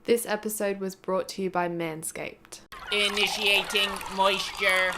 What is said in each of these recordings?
This episode was brought to you by Manscaped. Initiating moisture.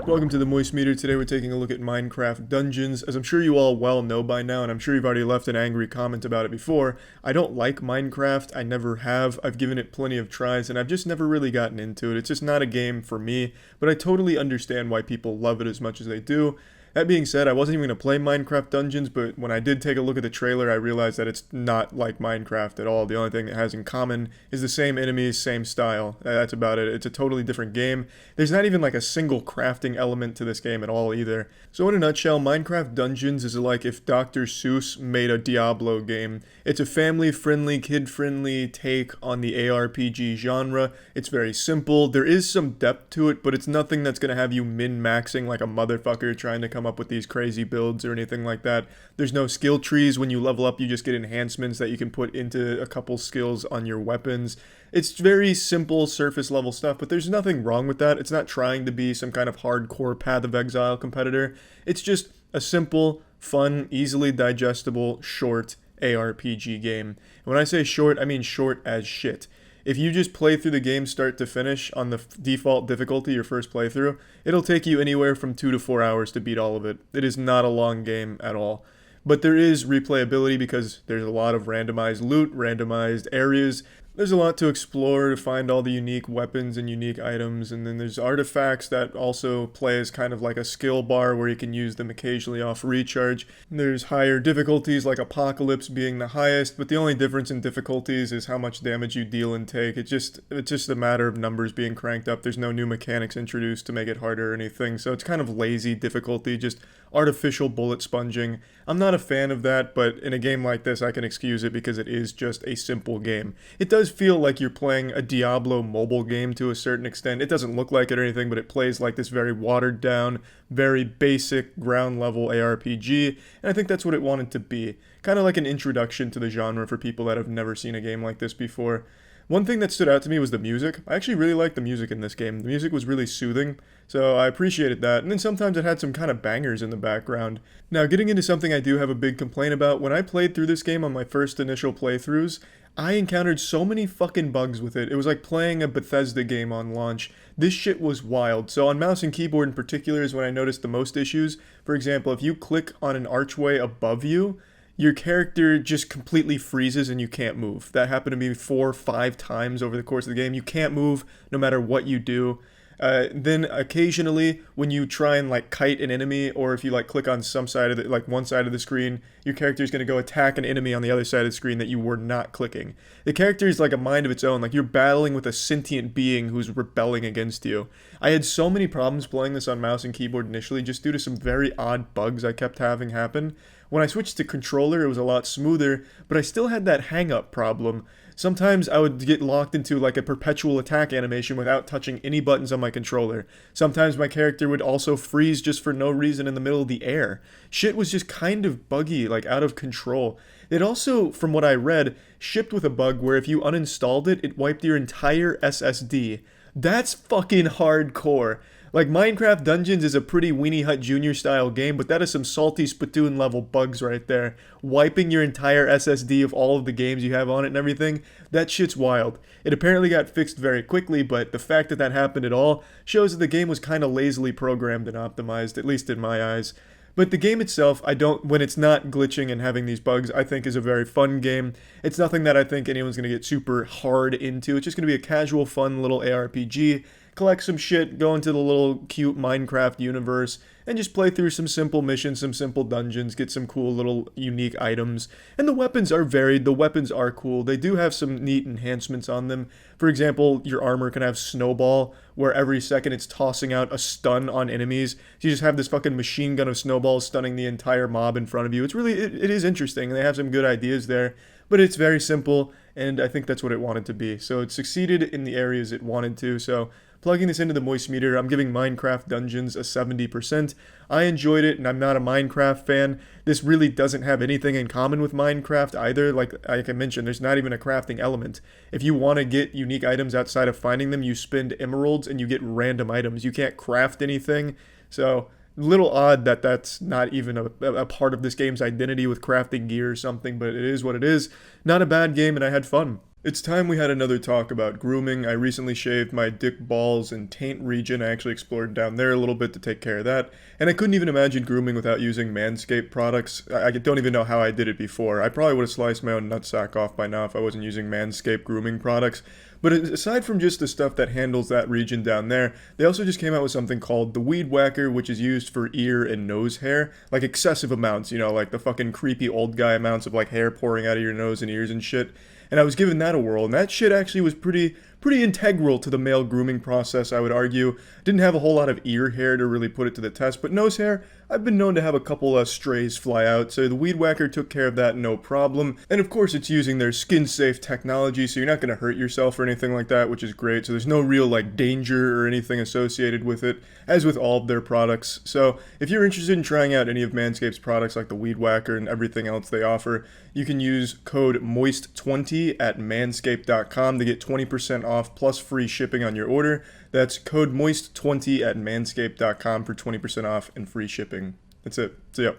Welcome to the Moist Meter. Today we're taking a look at Minecraft Dungeons. As I'm sure you all well know by now, and I'm sure you've already left an angry comment about it before, I don't like Minecraft. I never have. I've given it plenty of tries, and I've just never really gotten into it. It's just not a game for me, but I totally understand why people love it as much as they do. That being said, I wasn't even going to play Minecraft Dungeons, but when I did take a look at the trailer, I realized that it's not like Minecraft at all. The only thing it has in common is the same enemies, same style. That's about it. It's a totally different game. There's not even like a single crafting element to this game at all either. So in a nutshell, Minecraft Dungeons is like if Dr. Seuss made a Diablo game. It's a family-friendly, kid-friendly take on the ARPG genre. It's very simple. There is some depth to it, but it's nothing that's going to have you min-maxing like a motherfucker trying to come up with these crazy builds or anything like that. There's no skill trees. When you level up, you just get enhancements that you can put into a couple skills on your weapons. It's very simple surface level stuff, but there's nothing wrong with that. It's not trying to be some kind of hardcore Path of Exile competitor. It's just a simple, fun, easily digestible, short ARPG game. And when I say short, I mean short as shit. If you just play through the game start to finish on the default difficulty, your first playthrough, it'll take you anywhere from 2 to 4 hours to beat all of it. It is not a long game at all. But there is replayability because there's a lot of randomized loot, randomized areas. There's a lot to explore to find all the unique weapons and unique items, and then there's artifacts that also play as kind of like a skill bar where you can use them occasionally off recharge. There's higher difficulties like Apocalypse being the highest, but the only difference in difficulties is how much damage you deal and take. It's just a matter of numbers being cranked up. There's no new mechanics introduced to make it harder or anything, so it's kind of lazy difficulty, just artificial bullet sponging. I'm not a fan of that, but in a game like this I can excuse it because it is just a simple game. It does feel like you're playing a Diablo mobile game to a certain extent. It doesn't look like it or anything, but it plays like this very watered down, very basic ground level ARPG, and I think that's what it wanted to be. Kind of like an introduction to the genre for people that have never seen a game like this before. One thing that stood out to me was the music. I actually really liked the music in this game. The music was really soothing, so I appreciated that. And then sometimes it had some kind of bangers in the background. Now, getting into something I do have a big complaint about, when I played through this game on my first initial playthroughs, I encountered so many fucking bugs with it. It was like playing a Bethesda game on launch. This shit was wild. So on mouse and keyboard in particular is when I noticed the most issues. For example, if you click on an archway above you, your character just completely freezes and you can't move. That happened to me 4 or 5 times over the course of the game. You can't move no matter what you do. Then occasionally when you try and like kite an enemy, or if you like click on some side of the, like one side of the screen, your character is going to go attack an enemy on the other side of the screen that you were not clicking. The character is like a mind of its own, like you're battling with a sentient being who's rebelling against you. I had so many problems playing this on mouse and keyboard initially just due to some very odd bugs I kept having happen. When I switched to controller, it was a lot smoother, but I still had that hang-up problem. Sometimes I would get locked into like a perpetual attack animation without touching any buttons on my controller. Sometimes my character would also freeze just for no reason in the middle of the air. Shit was just kind of buggy, like out of control. It also, from what I read, shipped with a bug where if you uninstalled it, it wiped your entire SSD. That's fucking hardcore. Like, Minecraft Dungeons is a pretty Weenie Hut Jr. style game, but that is some salty Splatoon level bugs right there. Wiping your entire SSD of all of the games you have on it and everything, that shit's wild. It apparently got fixed very quickly, but the fact that that happened at all shows that the game was kind of lazily programmed and optimized, at least in my eyes. But the game itself, when it's not glitching and having these bugs, I think is a very fun game. It's nothing that I think anyone's going to get super hard into. It's just going to be a casual, fun little ARPG. Collect some shit, go into the little cute Minecraft universe, and just play through some simple missions, some simple dungeons, get some cool little unique items. And the weapons are varied, the weapons are cool. They do have some neat enhancements on them. For example, your armor can have snowball, where every second it's tossing out a stun on enemies. So you just have this fucking machine gun of snowballs stunning the entire mob in front of you. It's really, it is interesting, and they have some good ideas there. But it's very simple, and I think that's what it wanted to be. So it succeeded in the areas it wanted to, so plugging this into the Moist Meter, I'm giving Minecraft Dungeons a 70%. I enjoyed it, and I'm not a Minecraft fan. This really doesn't have anything in common with Minecraft either. Like I mentioned, there's not even a crafting element. If you want to get unique items outside of finding them, you spend emeralds and you get random items. You can't craft anything, so Little odd that that's not even a part of this game's identity with crafting gear or something, but it is what it is. Not a bad game, and I had fun. It's time we had another talk about grooming. I recently shaved my dick, balls, and taint region. I actually explored down there a little bit to take care of that. And I couldn't even imagine grooming without using Manscaped products. I don't even know how I did it before. I probably would have sliced my own nutsack off by now if I wasn't using Manscaped grooming products. But aside from just the stuff that handles that region down there, they also just came out with something called the Weed Whacker, which is used for ear and nose hair. Like excessive amounts, like the fucking creepy old guy amounts of like hair pouring out of your nose and ears and shit. And I was giving that a whirl, and that shit actually was pretty integral to the male grooming process, I would argue. Didn't have a whole lot of ear hair to really put it to the test, but nose hair, I've been known to have a couple strays fly out, so the Weed Whacker took care of that no problem. And of course it's using their skin-safe technology, so you're not going to hurt yourself or anything like that, which is great. So there's no real danger or anything associated with it, as with all of their products. So if you're interested in trying out any of Manscaped's products like the Weed Whacker and everything else they offer, you can use code MOIST20 at manscaped.com to get 20% off plus free shipping on your order. That's code MOIST20 at manscaped.com for 20% off and free shipping. That's it. See ya.